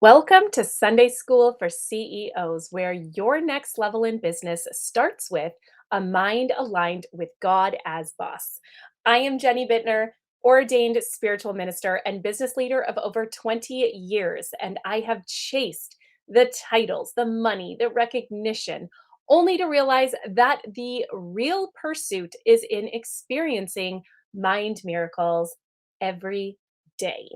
Welcome to Sunday School for CEOs, where your next level in business starts with a mind aligned with God as boss. I am Jenny Bittner, ordained spiritual minister and business leader of over 20 years, and I have chased the titles, the money, the recognition, only to realize that the real pursuit is in experiencing mind miracles every day.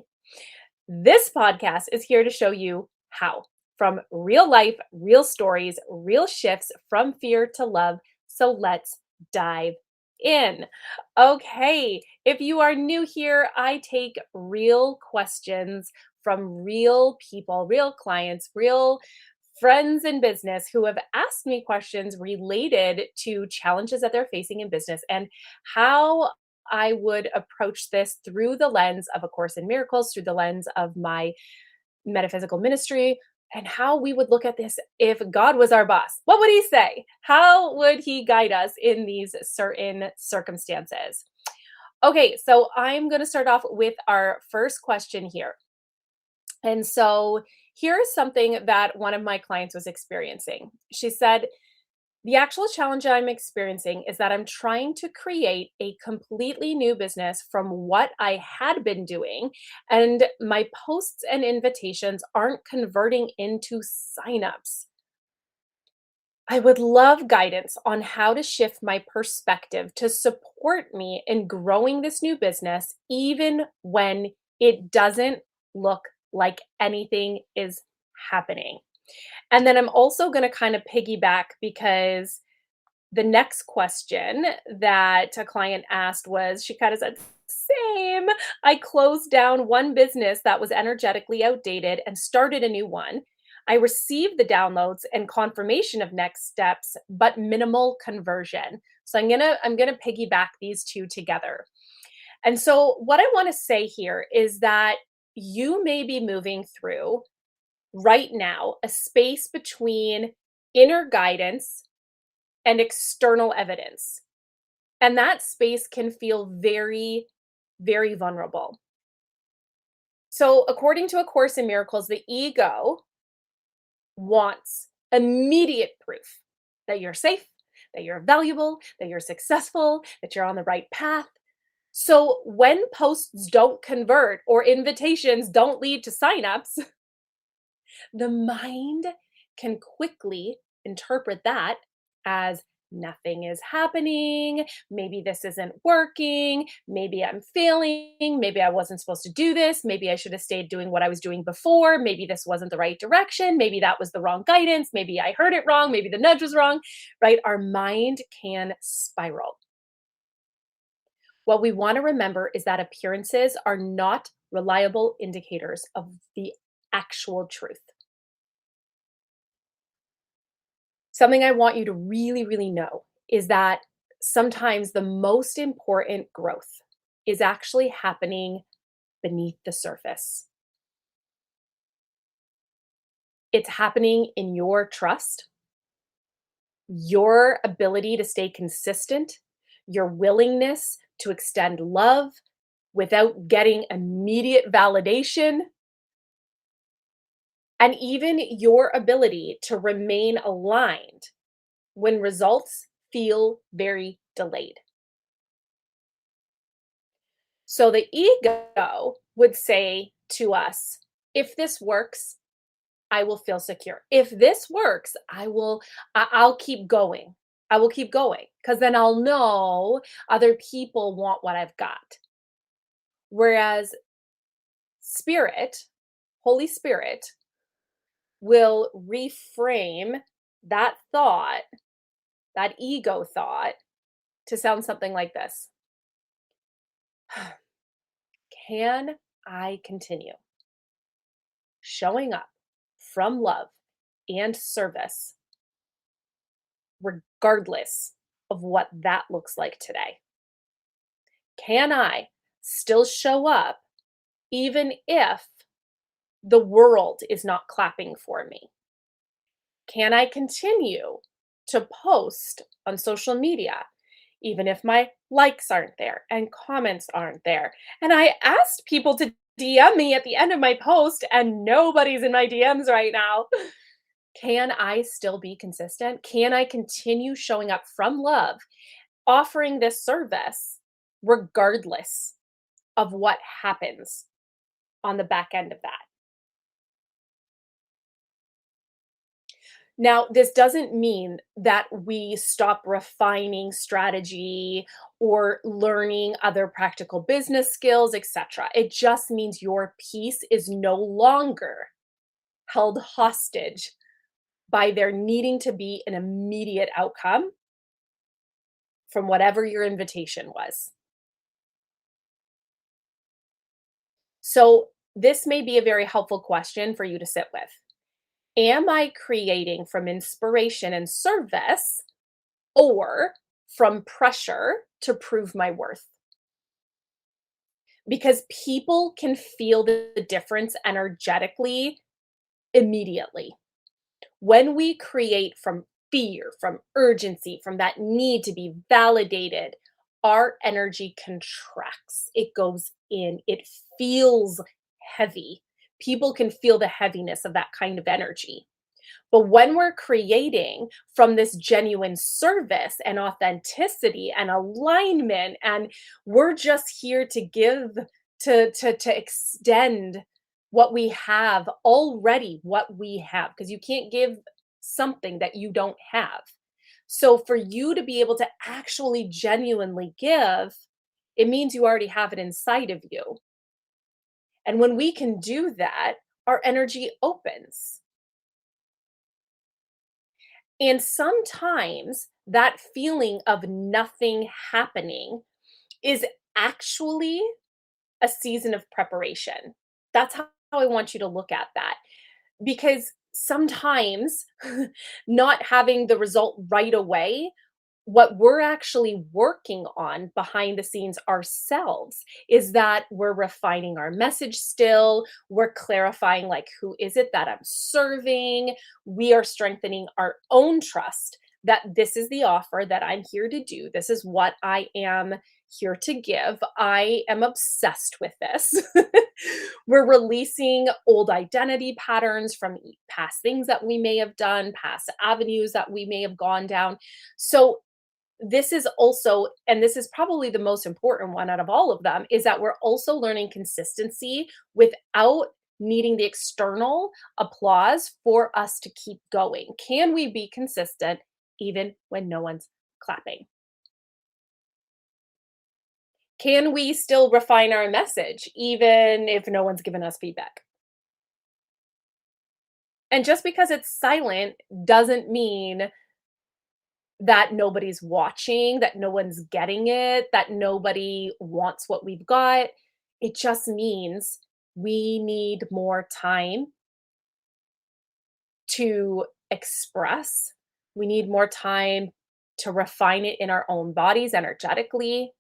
This podcast is here to show you how, from real life, real stories, real shifts from fear to love. So let's dive in. Okay, if you are new here, I take real questions from real people, real clients, real friends in business who have asked me questions related to challenges that they're facing in business and how I would approach this through the lens of A Course in Miracles, through the lens of my metaphysical ministry, and how we would look at this if God was our boss. What would he say? How would he guide us in these certain circumstances? Okay, so I'm going to start off with our first question here. And so here is something that one of my clients was experiencing. She said, the actual challenge I'm experiencing is that I'm trying to create a completely new business from what I had been doing, and my posts and invitations aren't converting into signups. I would love guidance on how to shift my perspective to support me in growing this new business, even when it doesn't look like anything is happening. And then I'm also going to kind of piggyback because the next question that a client asked was she kind of said, same. I closed down one business that was energetically outdated and started a new one. I received the downloads and confirmation of next steps, but minimal conversion. So I'm gonna piggyback these two together. And so what I want to say here is that you may be moving through right now a space between inner guidance and external evidence. And that space can feel very, very vulnerable. So, according to A Course in Miracles, the ego wants immediate proof that you're safe, that you're valuable, that you're successful, that you're on the right path. So, when posts don't convert or invitations don't lead to signups, the mind can quickly interpret that as nothing is happening. Maybe this isn't working. Maybe I'm failing. Maybe I wasn't supposed to do this. Maybe I should have stayed doing what I was doing before. Maybe this wasn't the right direction. Maybe that was the wrong guidance. Maybe I heard it wrong. Maybe the nudge was wrong, right? Our mind can spiral. What we want to remember is that appearances are not reliable indicators of the actual truth. Something I want you to really, really know is that sometimes the most important growth is actually happening beneath the surface. It's happening in your trust, your ability to stay consistent, your willingness to extend love without getting immediate validation, and even your ability to remain aligned when results feel very delayed. So the ego would say to us, if this works, I will feel secure. If this works, I'll keep going. I will keep going because then I'll know other people want what I've got. Whereas spirit, Holy Spirit, will reframe that thought, that ego thought, to sound something like this. Can I continue showing up from love and service, regardless of what that looks like today? Can I still show up even if the world is not clapping for me? Can I continue to post on social media even if my likes aren't there and comments aren't there? And I asked people to DM me at the end of my post and nobody's in my DMs right now. Can I still be consistent? Can I continue showing up from love, offering this service regardless of what happens on the back end of that? Now, this doesn't mean that we stop refining strategy or learning other practical business skills, etc. It just means your peace is no longer held hostage by there needing to be an immediate outcome from whatever your invitation was. So, this may be a very helpful question for you to sit with. Am I creating from inspiration and service or from pressure to prove my worth? Because people can feel the difference energetically immediately. When we create from fear, from urgency, from that need to be validated, our energy contracts. It goes in, it feels heavy. People can feel the heaviness of that kind of energy. But when we're creating from this genuine service and authenticity and alignment, and we're just here to give, to extend what we have already, what we have, because you can't give something that you don't have. So for you to be able to actually genuinely give, it means you already have it inside of you. And when we can do that, our energy opens. And sometimes that feeling of nothing happening is actually a season of preparation. That's how I want you to look at that. Because sometimes not having the result right away, what we're actually working on behind the scenes ourselves is that we're refining our message still, we're clarifying like who is it that I'm serving, we are strengthening our own trust that this is the offer that I'm here to do, this is what I am here to give. I am obsessed with this. We're releasing old identity patterns from past things that we may have done, past avenues that we may have gone down. So this is also, and this is probably the most important one out of all of them, is that we're also learning consistency without needing the external applause for us to keep going. Can we be consistent even when no one's clapping? Can we still refine our message even if no one's given us feedback? And just because it's silent doesn't mean that nobody's watching, that no one's getting it, that nobody wants what we've got. It just means we need more time to express. We need more time to refine it in our own bodies energetically,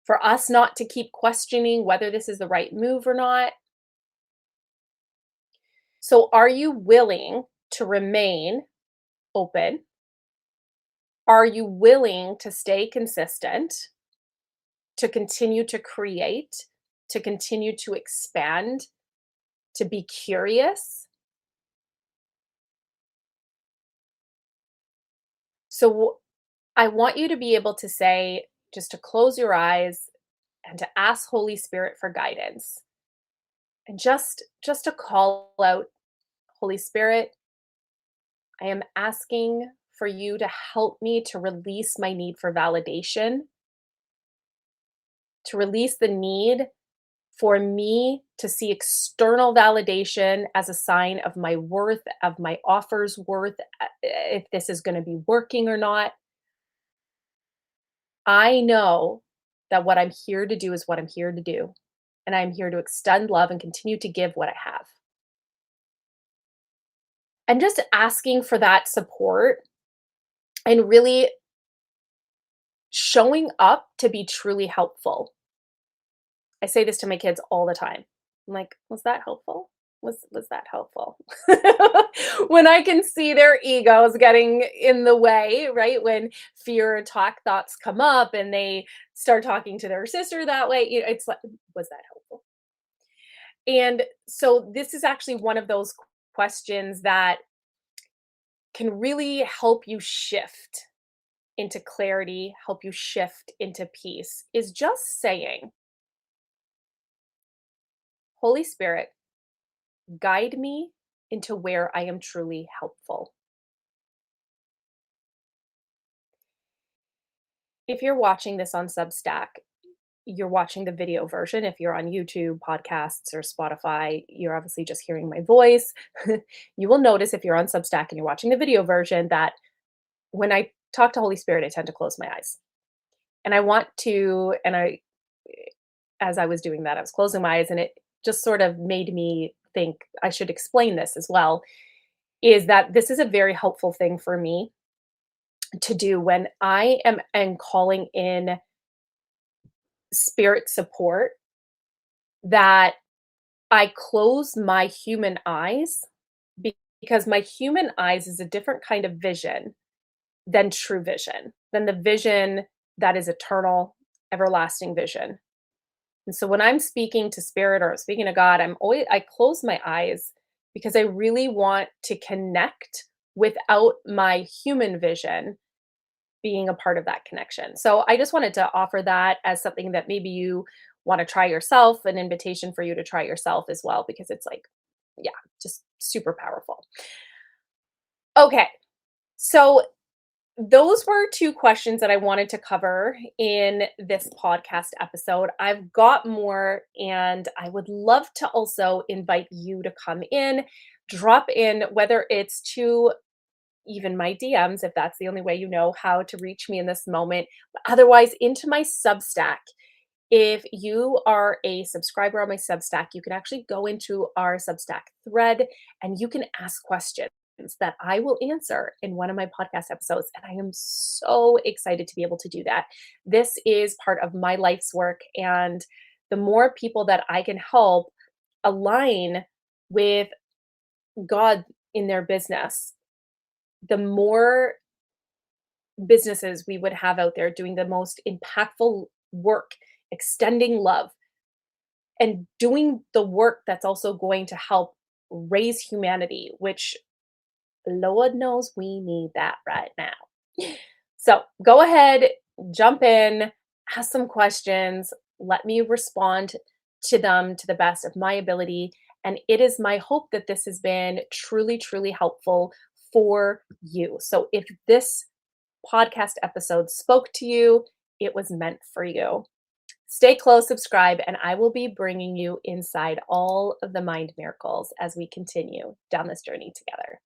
for us not to keep questioning whether this is the right move or not. So, are you willing to remain open? Are you willing to stay consistent, to continue to create, to continue to expand, to be curious? So I want you to be able to say, just to close your eyes and to ask Holy Spirit for guidance. And just to call out, Holy Spirit, I am asking for you to help me to release my need for validation, to release the need for me to see external validation as a sign of my worth, of my offer's worth, if this is going to be working or not. I know that what I'm here to do is what I'm here to do. And I'm here to extend love and continue to give what I have. And just asking for that support and really showing up to be truly helpful. I say this to my kids all the time. I'm like, was that helpful? Was that helpful? When I can see their egos getting in the way, right? When fear attack thoughts come up and they start talking to their sister that way, it's like, was that helpful? And so this is actually one of those questions that can really help you shift into clarity, help you shift into peace, is just saying, Holy Spirit, guide me into where I am truly helpful. If you're watching this on Substack, you're watching the video version. If you're on YouTube, podcasts, or Spotify, you're obviously just hearing my voice. You will notice if you're on Substack and you're watching the video version that when I talk to Holy Spirit, I tend to close my eyes. And I want to, and as I was doing that, I was closing my eyes and it just sort of made me think I should explain this as well. Is that this is a very helpful thing for me to do when I am calling in spirit support, that I close my human eyes because my human eyes is a different kind of vision than true vision, than the vision that is eternal, everlasting vision. And so when I'm speaking to spirit or speaking to God, I close my eyes because I really want to connect without my human vision being a part of that connection. So I just wanted to offer that as something that maybe you want to try yourself, an invitation for you to try yourself as well, because it's like, yeah, just super powerful. Okay. So those were two questions that I wanted to cover in this podcast episode. I've got more, and I would love to also invite you to come in, drop in, whether it's to even my DMs, if that's the only way you know how to reach me in this moment, but otherwise into my Substack. If you are a subscriber on my Substack, you can actually go into our Substack thread and you can ask questions that I will answer in one of my podcast episodes. And I am so excited to be able to do that. This is part of my life's work. And the more people that I can help align with God in their business, the more businesses we would have out there doing the most impactful work, extending love, and doing the work that's also going to help raise humanity, which Lord knows we need that right now. So go ahead, jump in, ask some questions, let me respond to them to the best of my ability. And it is my hope that this has been truly, truly helpful for you. So if this podcast episode spoke to you, it was meant for you. Stay close, subscribe, and I will be bringing you inside all of the mind miracles as we continue down this journey together.